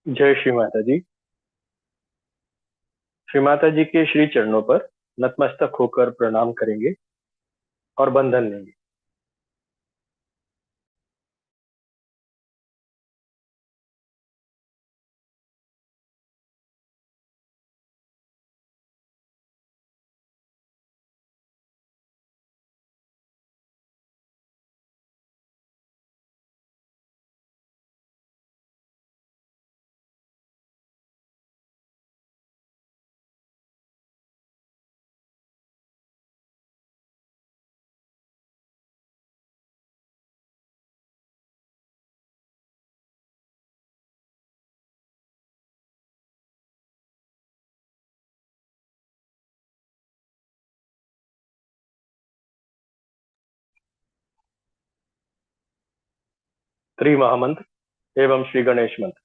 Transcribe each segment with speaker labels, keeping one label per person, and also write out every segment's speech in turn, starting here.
Speaker 1: जय श्री माता जी। श्री माता जी के श्री चरणों पर नतमस्तक होकर प्रणाम करेंगे और बंधन लेंगे। त्रिमहामंत्र एवं श्री गणेश मंत्र।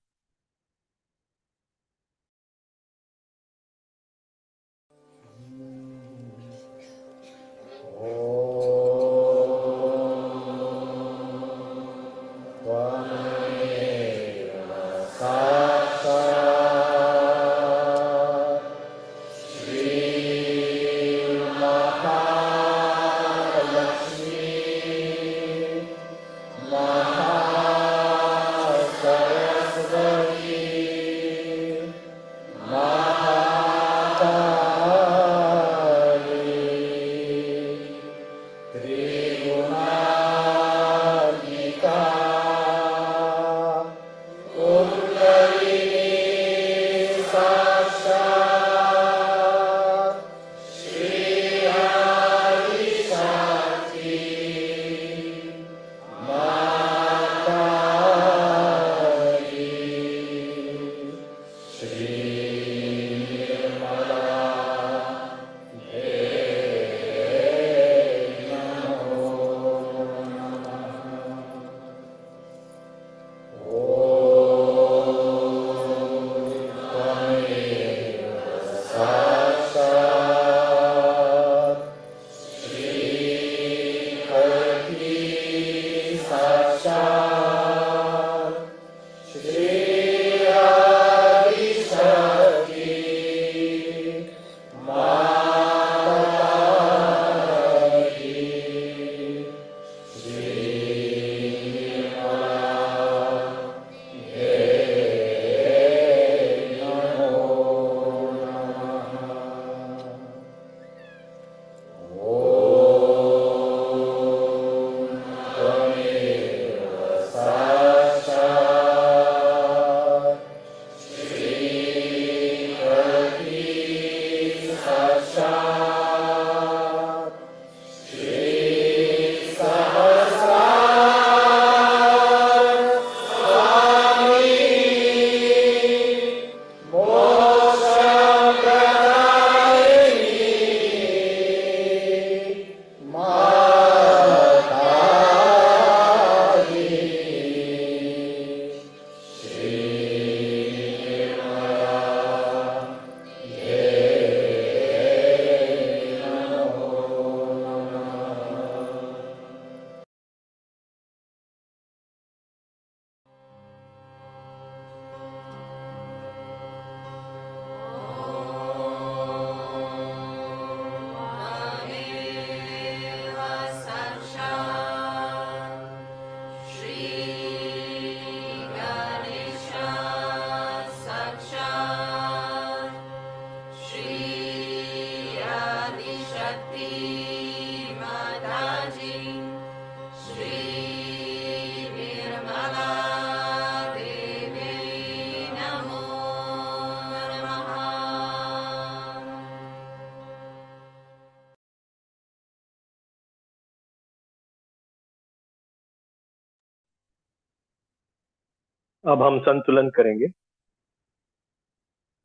Speaker 1: अब हम संतुलन करेंगे।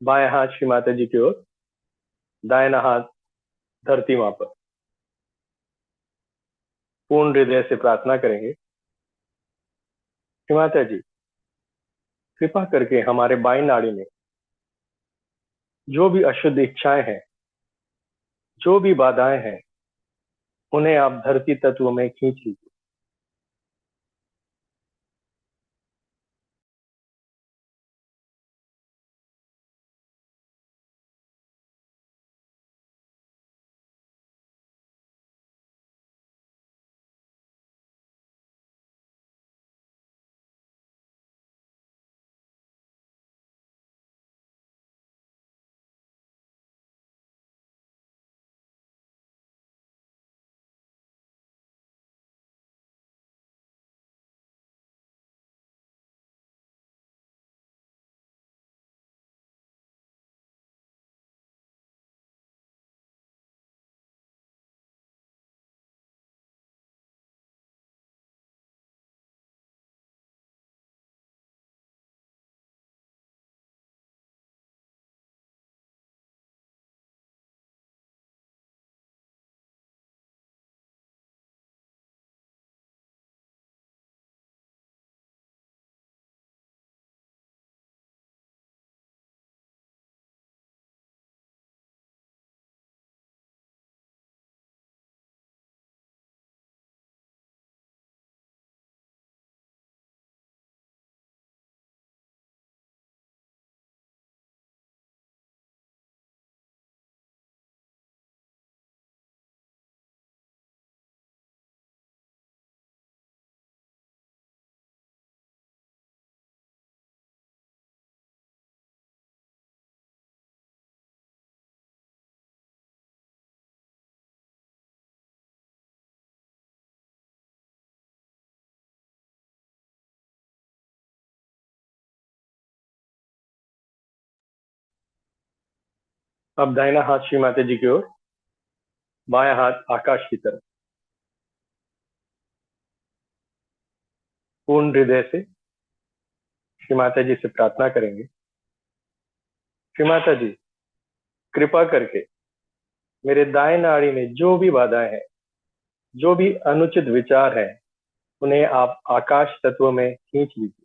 Speaker 1: बाएं हाथ श्री माता जी की ओर, दाहिना हाथ धरती मां पर। पूर्ण हृदय से प्रार्थना करेंगे। श्री माता जी, कृपा करके हमारे बाई नाड़ी में जो भी अशुद्ध इच्छाएं हैं, जो भी बाधाएं हैं, उन्हें आप धरती तत्व में खींच लीजिए। अब दाहिना हाथ श्री माता जी की ओर, बायां हाथ आकाश की तरफ। पूर्ण हृदय से श्री माता जी से प्रार्थना करेंगे। श्री माता जी, कृपा करके मेरे दाएं नाड़ी में जो भी बाधाएं हैं, जो भी अनुचित विचार हैं, उन्हें आप आकाश तत्व में खींच लीजिए।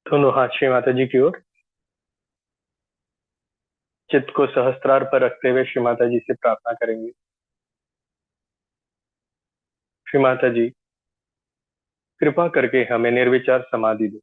Speaker 1: दोनों हाथ श्री माता जी की ओर, चित्त को सहस्त्रार पर रखते हुए श्री माता जी से प्रार्थना करेंगे। श्री माता जी, कृपा करके हमें निर्विचार समाधि दो।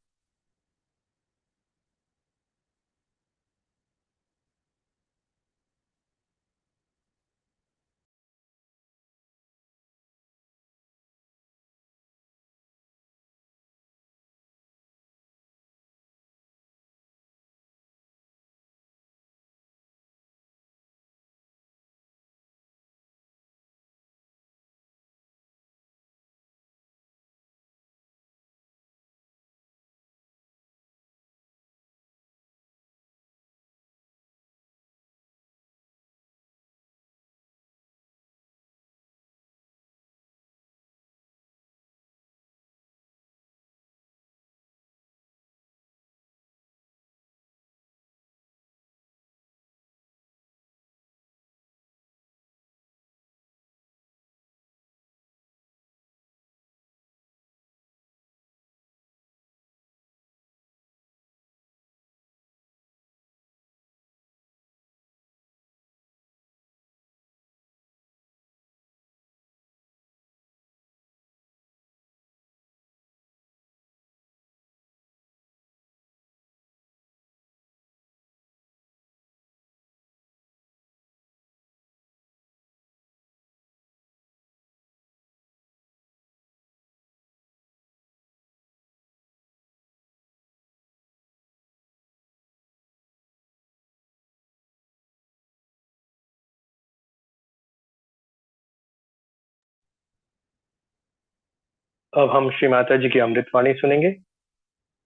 Speaker 1: अब हम श्री माता जी की अमृतवाणी सुनेंगे।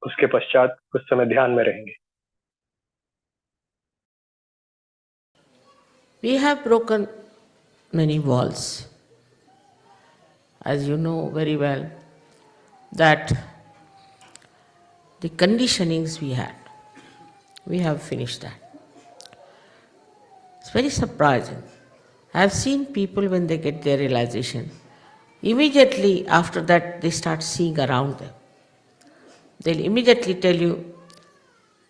Speaker 1: उसके पश्चात कुछ समय ध्यान में रहेंगे।
Speaker 2: We have broken many walls. As you know very well, that the conditionings we have finished that. It's very surprising. I have seen people when they get their realization, immediately after that they start seeing around them. They'll immediately tell you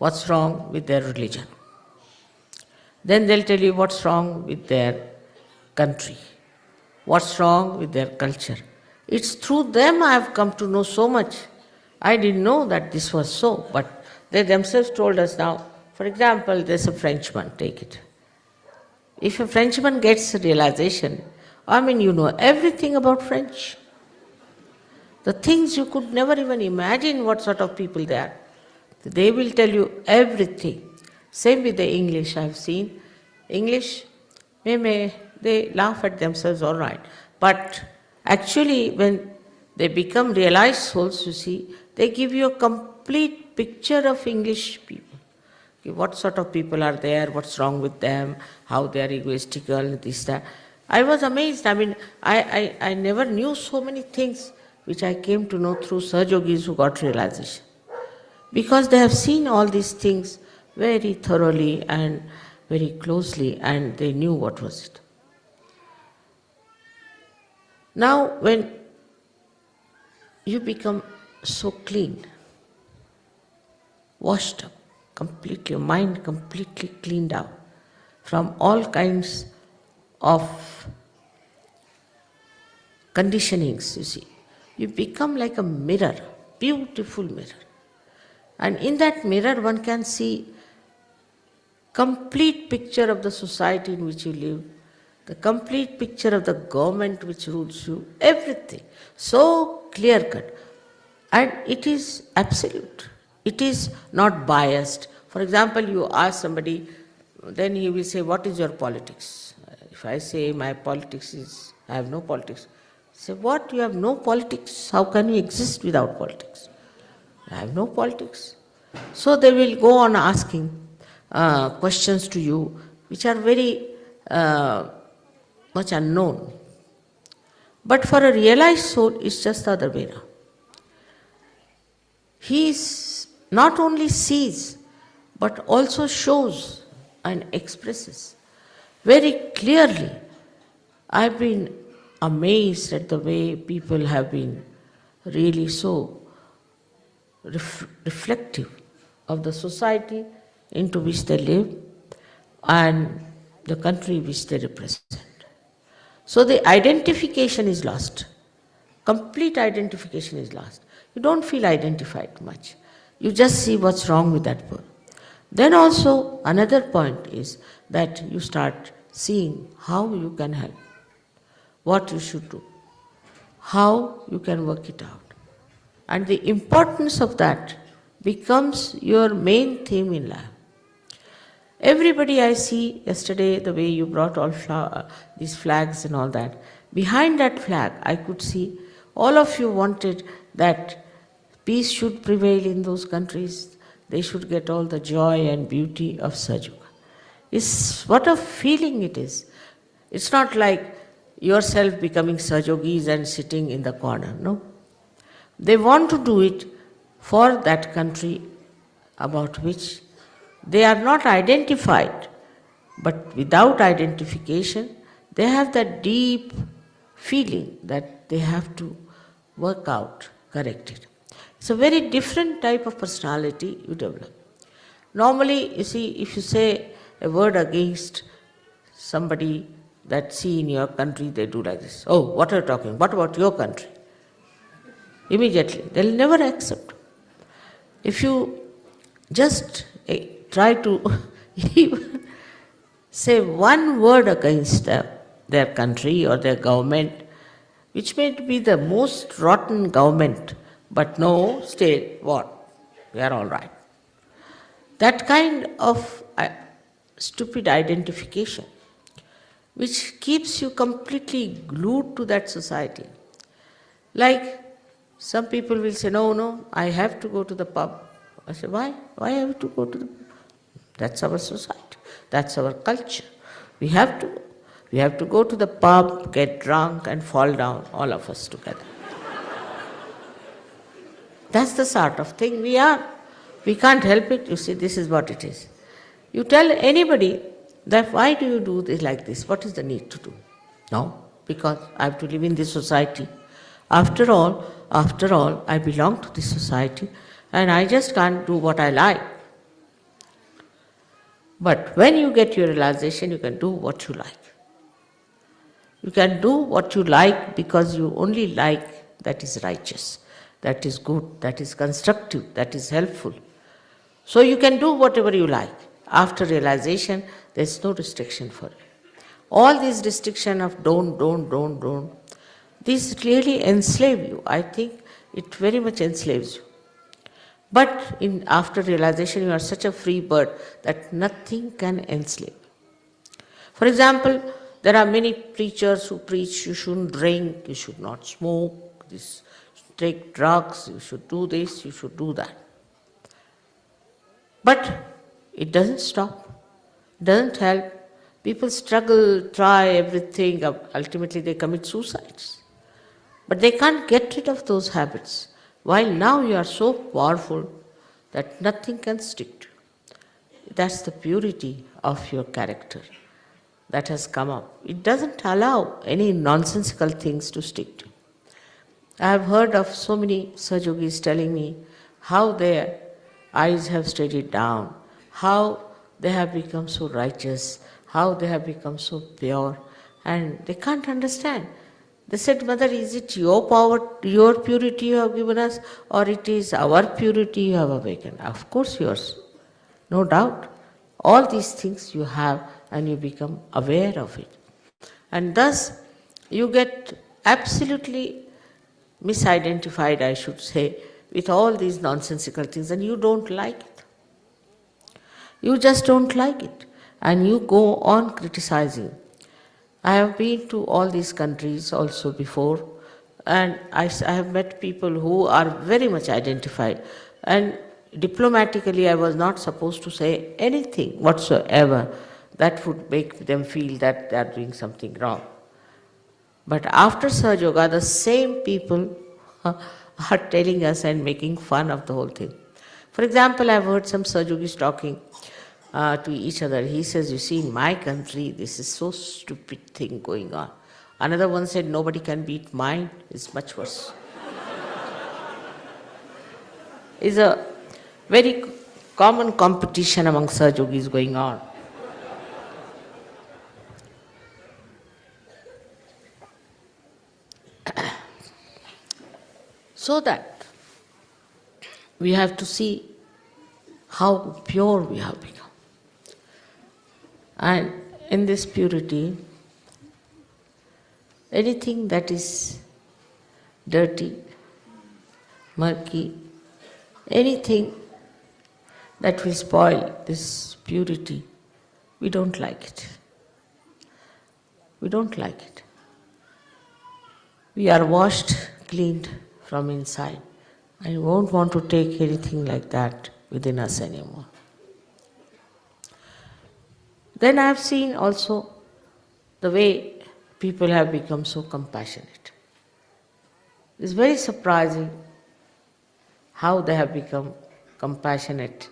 Speaker 2: what's wrong with their religion. Then they'll tell you what's wrong with their country, what's wrong with their culture. It's through them I have come to know so much. I didn't know that this was so, but they themselves told us now. For example, there's a Frenchman, take it. If a Frenchman gets a realization, you know everything about French. The things you could never even imagine what sort of people they are. They will tell you everything. Same with the English, I've seen. English, they laugh at themselves, all right. But actually, when they become realized souls, you see, they give you a complete picture of English people. Okay, what sort of people are there, what's wrong with them, how they are egoistical, this, that. I was amazed. I never knew so many things which I came to know through Sahajogis who got realization. Because they have seen all these things very thoroughly and very closely, and they knew what was it. Now, when you become so clean, washed up, completely, your mind completely cleaned out from all kinds of conditionings, you see, you become like a mirror, beautiful mirror. And in that mirror, one can see complete picture of the society in which you live, the complete picture of the government which rules you, everything. So clear-cut. And it is absolute. It is not biased. For example, you ask somebody, then he will say, what is your politics? If I say my politics is, I have no politics. Say, what? You have no politics? How can you exist without politics? I have no politics. So they will go on asking questions to you which are very much unknown. But for a realized soul, it's just the other way around. He not only sees, but also shows and expresses very clearly. I've been amazed at the way people have been really so reflective of the society into which they live and the country which they represent. So the identification is lost. Complete identification is lost. You don't feel identified much. You just see what's wrong with that person. Then also another point is that you start seeing how you can help, what you should do, how you can work it out. And the importance of that becomes your main theme in life. Everybody I see yesterday, the way you brought all these flags and all that, behind that flag I could see all of you wanted that peace should prevail in those countries. They should get all the joy and beauty of Sahaja. It's what a feeling it is. It's not like yourself becoming Sahajogis and sitting in the corner, no. They want to do it for that country about which they are not identified, but without identification, they have that deep feeling that they have to work out, correct it. It's a very different type of personality you develop. Normally, you see, if you say a word against somebody that see in your country, they do like this. Oh, what are you talking? What about your country? Immediately, they'll never accept. If you just try to even say one word against their country or their government, which may be the most rotten government, but no, stay, what? We are all right. That kind of stupid identification, which keeps you completely glued to that society. Like, some people will say, no, I have to go to the pub. I say, why? Why have to go to the pub? That's our society. That's our culture. We have to go. We have to go to the pub, get drunk and fall down, all of us together. That's the sort of thing we are. We can't help it. You see, this is what it is. You tell anybody that why do you do this like this? What is the need to do? No, because I have to live in this society. After all, I belong to this society and I just can't do what I like. But when you get your realization, you can do what you like. You can do what you like because you only like that is righteous, that is good, that is constructive, that is helpful. So you can do whatever you like. After realization, there is no restriction for it. All these restriction of don't, these really enslave you. I think it very much enslaves you. But after realization, you are such a free bird that nothing can enslave. For example, there are many preachers who preach you shouldn't drink, you should not smoke, take drugs, you should do this, you should do that. But it doesn't stop, doesn't help. People struggle, try everything, ultimately they commit suicides. But they can't get rid of those habits. While now you are so powerful that nothing can stick to you. That's the purity of your character that has come up. It doesn't allow any nonsensical things to stick to you. I have heard of so many Sahajogis telling me how their eyes have steadied down, how they have become so righteous, how they have become so pure, and they can't understand. They said, Mother, is it your power, your purity you have given us, or it is our purity you have awakened? Of course yours, no doubt. All these things you have and you become aware of it. And thus you get absolutely misidentified, I should say, with all these nonsensical things, and you don't like it. You just don't like it, and you go on criticizing. I have been to all these countries also before, and I have met people who are very much identified, and diplomatically I was not supposed to say anything whatsoever that would make them feel that they are doing something wrong. But after Sahaja Yoga, the same people are telling us and making fun of the whole thing. For example, I've heard some Sahajogis talking to each other. He says, you see, in my country, this is so stupid thing going on. Another one said, nobody can beat mine. It's much worse. It's a very common competition among Sahajogis going on. So that we have to see how pure we have become. And in this purity, anything that is dirty, murky, anything that will spoil this purity, we don't like it. We don't like it. We are washed, cleaned from inside, and we won't want to take anything like that within us anymore. Then I have seen also the way people have become so compassionate. It's very surprising how they have become compassionate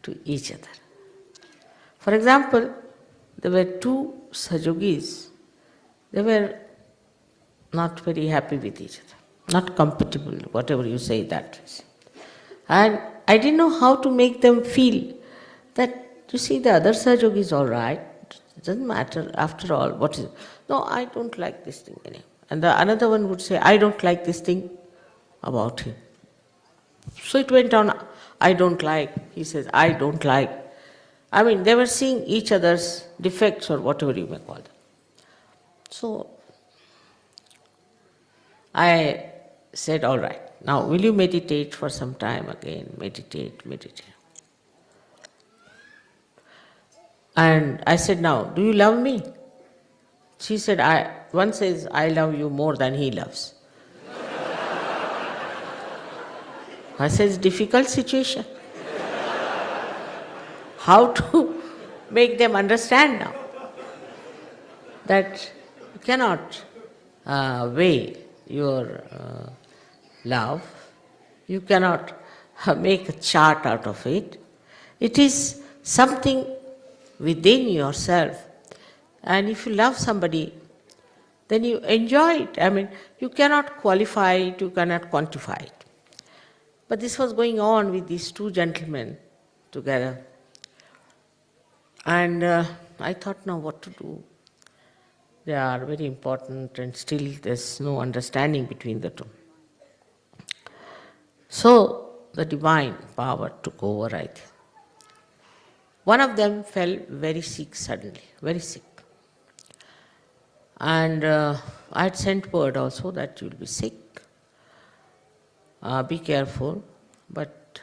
Speaker 2: to each other. For example, there were two Sahajogis. They were not very happy with each other, not compatible, whatever you say that is. And I didn't know how to make them feel that, you see, the other Sahajogi is all right, it doesn't matter, after all, what is it? No, I don't like this thing anymore. And the another one would say, I don't like this thing about him. So it went on, I don't like, he says, I don't like. I mean, they were seeing each other's defects or whatever you may call them. So I said, all right, now will you meditate for some time again? Meditate. And I said, now, do you love me? She said, one says, I love you more than he loves. I said, it's a difficult situation. How to make them understand now that you cannot weigh your love, you cannot make a chart out of it. It is something within yourself. And if you love somebody, then you enjoy it. I mean, you cannot qualify it, you cannot quantify it. But this was going on with these two gentlemen together. And I thought, now what to do? They are very important, and still there's no understanding between the two. So the divine power took over, I think. One of them fell very sick suddenly, very sick. And I had sent word also that you'll be sick. Be careful. But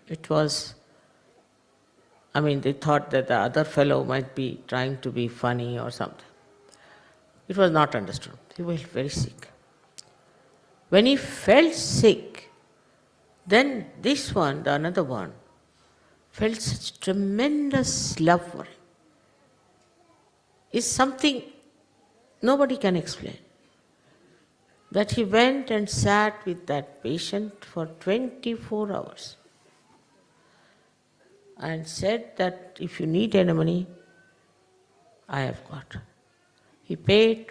Speaker 2: it was, they thought that the other fellow might be trying to be funny or something. It was not understood. He was very sick. When he felt sick, then this one, the another one, felt such tremendous love for him. It's something nobody can explain. That he went and sat with that patient for 24 hours and said that if you need any money, I have got. He paid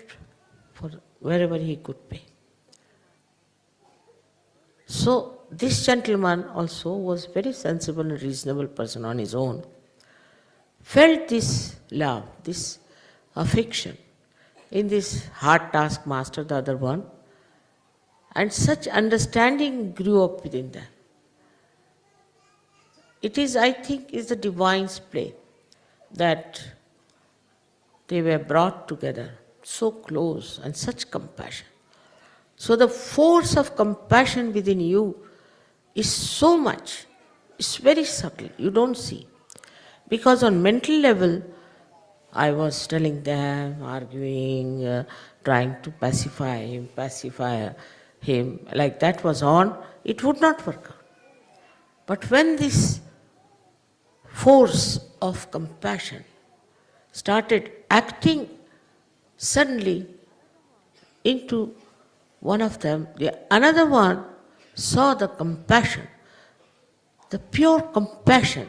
Speaker 2: for wherever he could pay. So this gentleman also was very sensible and reasonable person on his own, felt this love, this affection in this hard taskmaster, the other one, and such understanding grew up within them. It is, I think, is the divine's play that they were brought together so close and such compassion. So the force of compassion within you is so much, it's very subtle, you don't see. Because on mental level, I was telling them, arguing, trying to pacify him, like that was on, it would not work out. But when this force of compassion started acting suddenly into one of them, the another one saw the compassion, the pure compassion,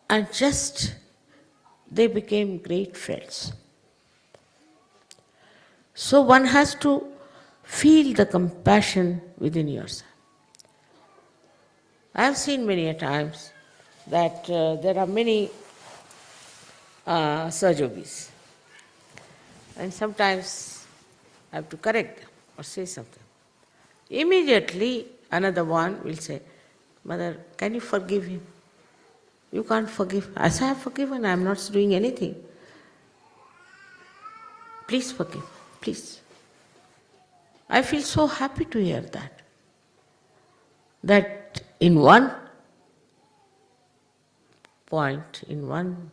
Speaker 2: and just they became great friends. So one has to feel the compassion within yourself. I have seen many a times that there are many Sahajogis, and sometimes I have to correct them or say something. Immediately another one will say, Mother, can you forgive him? You can't forgive. As I have forgiven, I am not doing anything. Please forgive, please. I feel so happy to hear that. That in one point, in one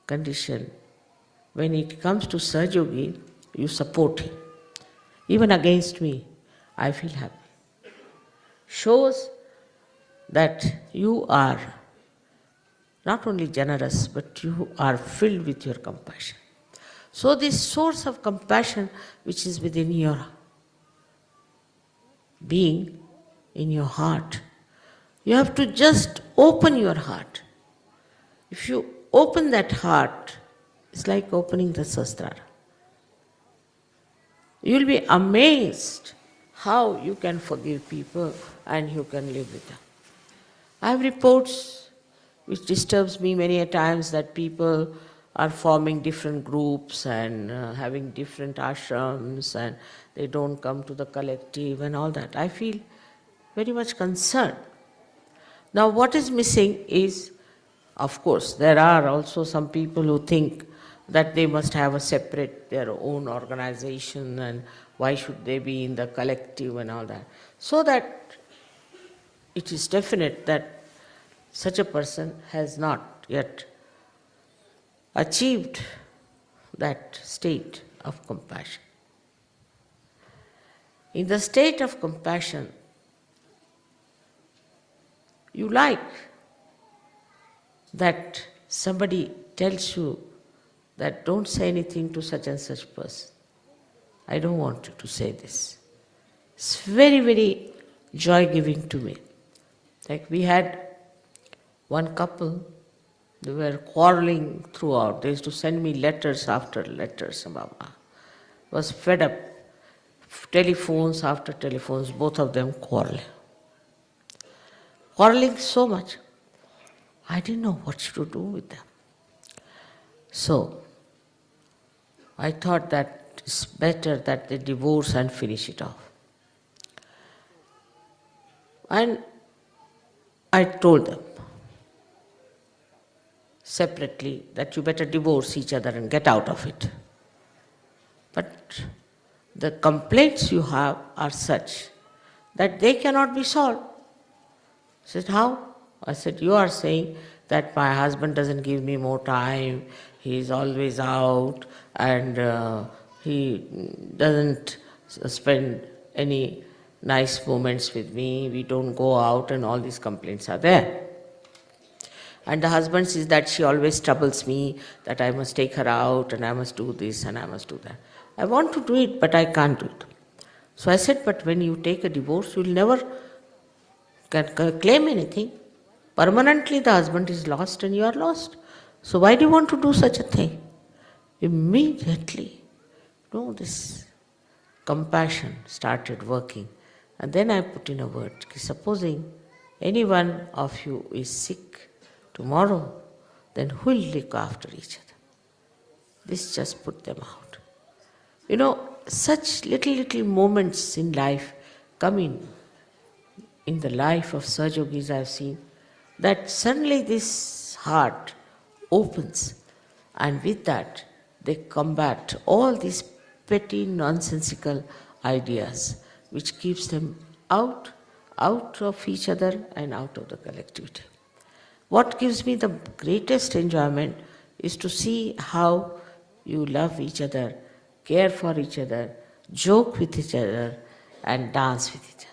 Speaker 2: condition, when it comes to Sahajogi, you support him. Even against me, I feel happy. Shows that you are not only generous, but you are filled with your compassion. So this source of compassion which is within your being, in your heart, you have to just open your heart. If you open that heart, it's like opening the Sahasrara. You will be amazed how you can forgive people and you can live with them. I have reports which disturbs me many a times that people are forming different groups and having different ashrams and they don't come to the collective and all that. I feel very much concerned. Now what is missing is, of course, there are also some people who think that they must have a separate, their own organization and why should they be in the collective and all that. So that it is definite that such a person has not yet achieved that state of compassion. In the state of compassion, you like that somebody tells you that don't say anything to such and such person. I don't want you to say this. It's very, very joy-giving to me. Like we had one couple, they were quarreling throughout. They used to send me letters after letters. Was fed up. Telephones after telephones, both of them quarreling. Quarreling so much. I didn't know what to do with them. So, I thought that it's better that they divorce and finish it off. And I told them separately that you better divorce each other and get out of it. But the complaints you have are such that they cannot be solved. I said, how? I said, you are saying that my husband doesn't give me more time, he is always out, and he doesn't spend any nice moments with me, we don't go out, and all these complaints are there. And the husband says that she always troubles me, that I must take her out, and I must do this, and I must do that. I want to do it, but I can't do it. So I said, but when you take a divorce, you will never claim anything. Permanently the husband is lost and you are lost. So why do you want to do such a thing? Immediately, this compassion started working. And then I put in a word, supposing any one of you is sick tomorrow, then who will look after each other? This just put them out. Such little moments in life come in the life of Sahajogis I have seen, that suddenly this heart opens, and with that they combat all these petty nonsensical ideas which keeps them out of each other and out of the collectivity. What gives me the greatest enjoyment is to see how you love each other, care for each other, joke with each other, and dance with each other.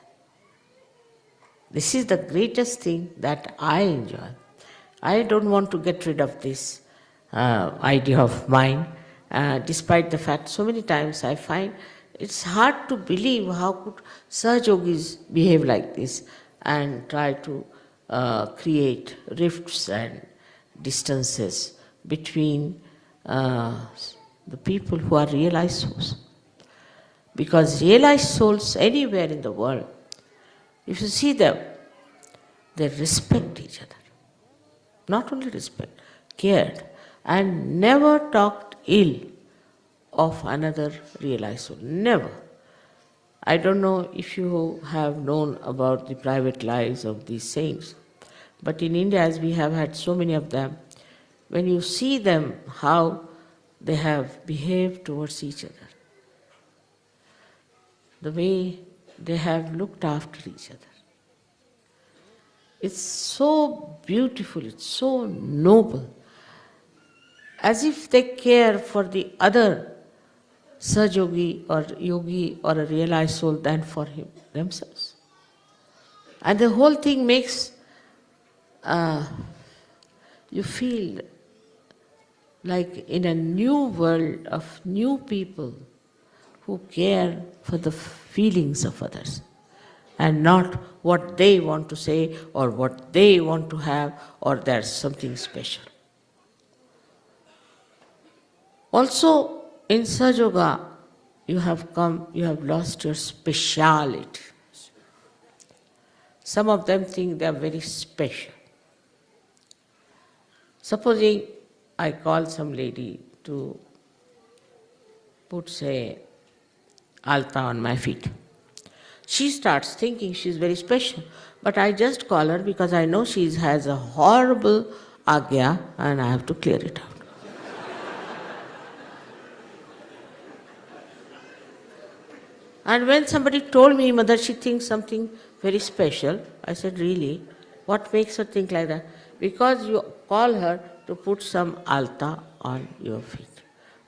Speaker 2: This is the greatest thing that I enjoy. I don't want to get rid of this idea of mine, despite the fact so many times I find it's hard to believe how could Sahajogis behave like this and try to create rifts and distances between the people who are realized souls. Because realized souls anywhere in the world, if you see them, they respect each other. Not only respect, cared, and never talked ill of another realized soul. Never. I don't know if you have known about the private lives of these saints, but in India, as we have had so many of them, when you see them, how they have behaved towards each other, the way they have looked after each other, it's so beautiful, it's so noble, as if they care for the other Sahajogi or yogi or a realized soul than for themselves. And the whole thing makes you feel like in a new world of new people who care for the feelings of others and not what they want to say or what they want to have or there's something special. Also, in Sahajoga, you have lost your speciality. Some of them think they are very special. Supposing I call some lady to put, say, alta on my feet. She starts thinking she's very special, but I just call her because I know she has a horrible agya and I have to clear it out. And when somebody told me, Mother, she thinks something very special, I said, really? What makes her think like that? Because you call her to put some alta on your feet.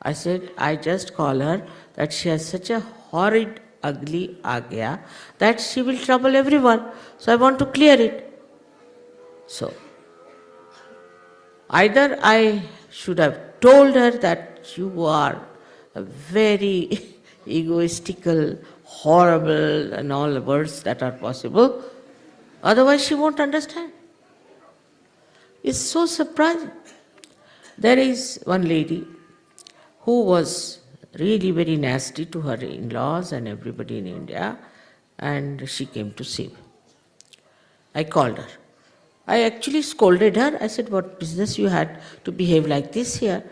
Speaker 2: I said, I just call her that she has such a horrid, ugly agya that she will trouble everyone. So I want to clear it. So, either I should have told her that you are a very egoistical, horrible, and all the words that are possible, otherwise she won't understand. It's so surprising. There is one lady who was really very nasty to her in-laws and everybody in India, and she came to see me. I called her. I actually scolded her. I said, what business you had to behave like this here?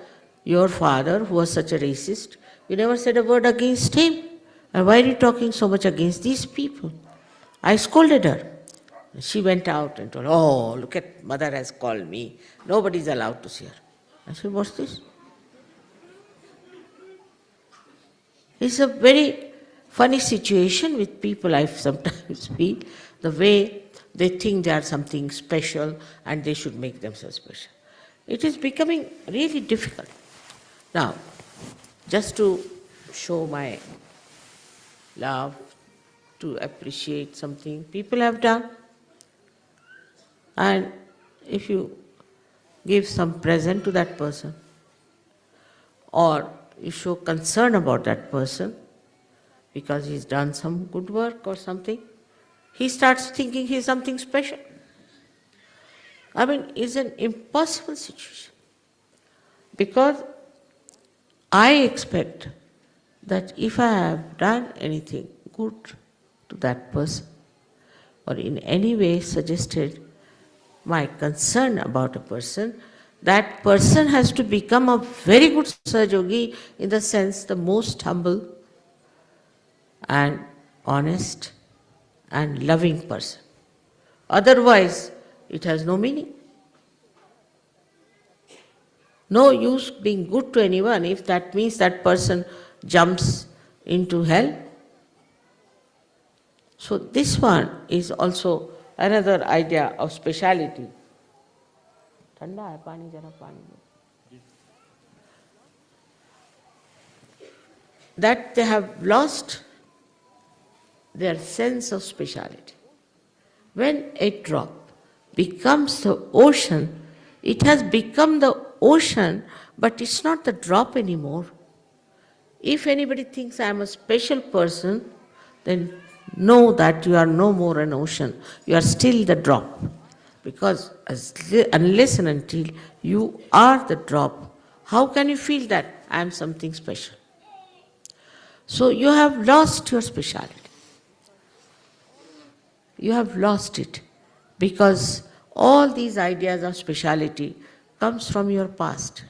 Speaker 2: Your father, who was such a racist, You never said a word against him. And why are you talking so much against these people? I scolded her. She went out and told, oh, look at, mother has called me. Nobody is allowed to see her. I said, what's this? It's a very funny situation with people, I sometimes feel, the way they think they are something special and they should make themselves special. It is becoming really difficult. Now, just to show my love, to appreciate something people have done, and if you give some present to that person, or you show concern about that person because he's done some good work or something, he starts thinking he's something special. I mean, it's an impossible situation. Because I expect that if I have done anything good to that person, or in any way suggested my concern about a person, that person has to become a very good Sahajogi, in the sense the most humble and honest and loving person. Otherwise, it has no meaning. No use being good to anyone if that means that person jumps into hell. So this one is also another idea of speciality. Thanda hai pani, jara pani do. That they have lost their sense of speciality. When a drop becomes the ocean, it has become the ocean, but it's not the drop anymore. If anybody thinks I am a special person, then know that you are no more an ocean. You are still the drop. Because unless and until you are the drop, how can you feel that I am something special? So you have lost your speciality. You have lost it because all these ideas of speciality comes from your past.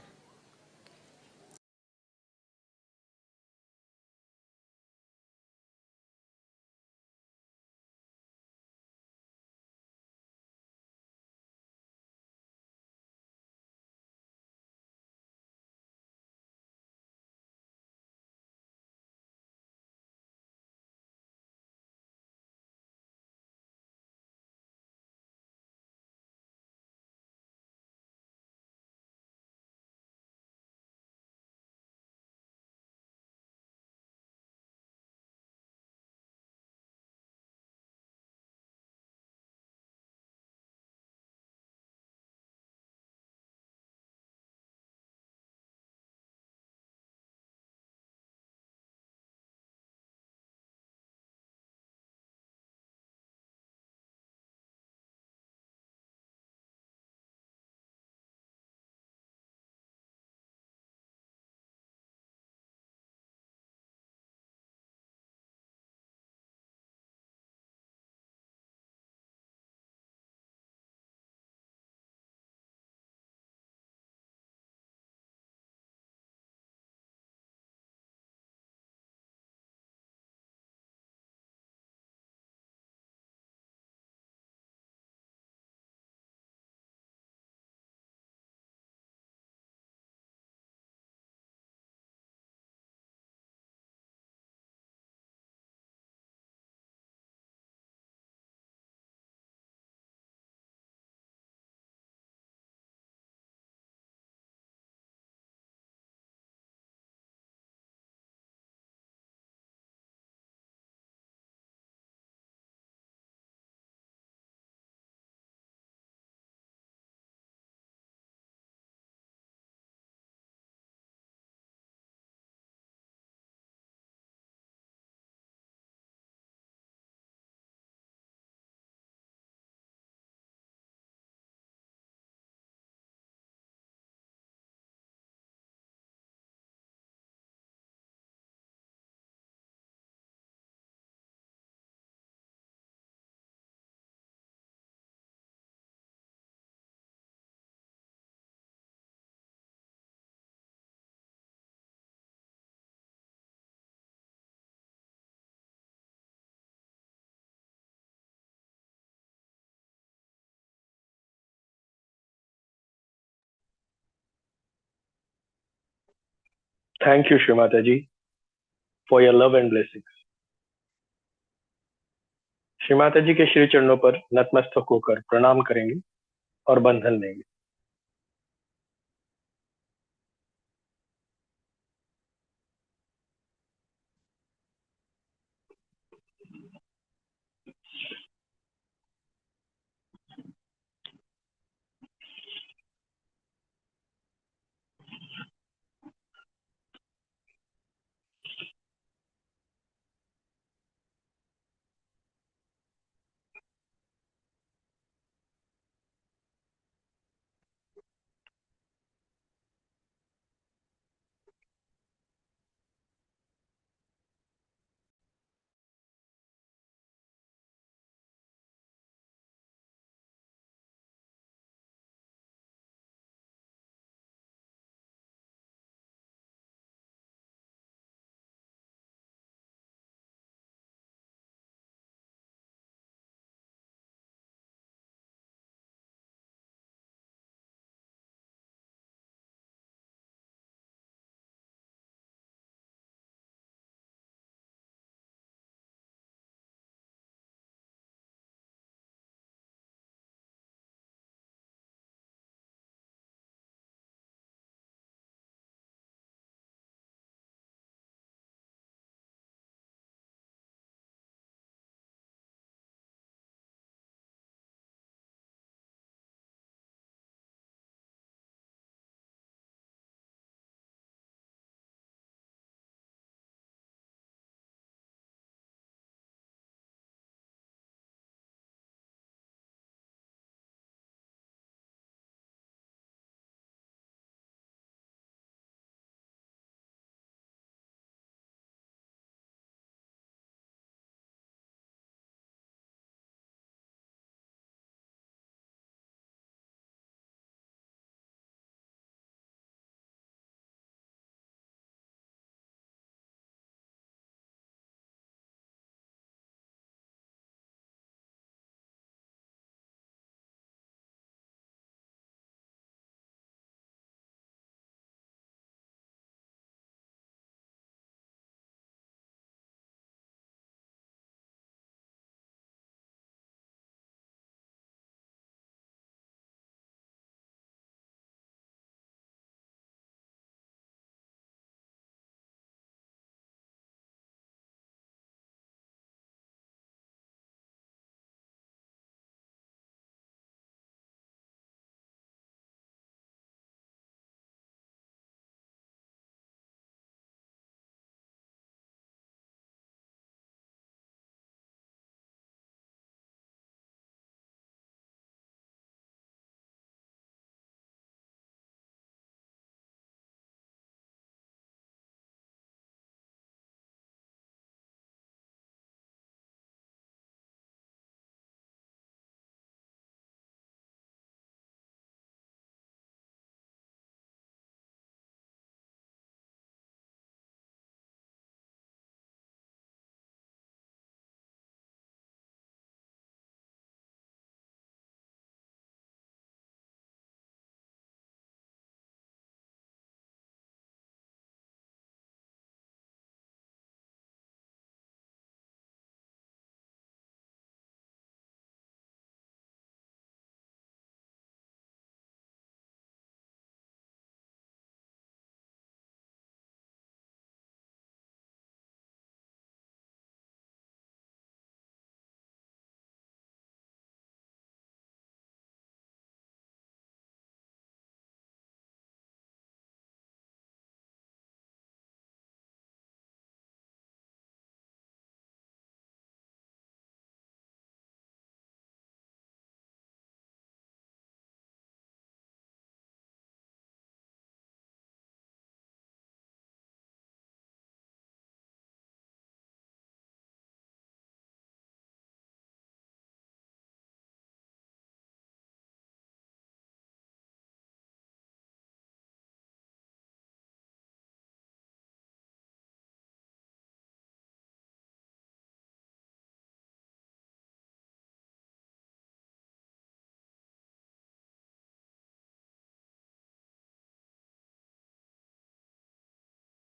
Speaker 1: Thank you Shri Mata ji for your love and blessings. Shri Mata ji के श्री चरणों पर नतमस्तक होकर प्रणाम करेंगे और बंधन लेंगे।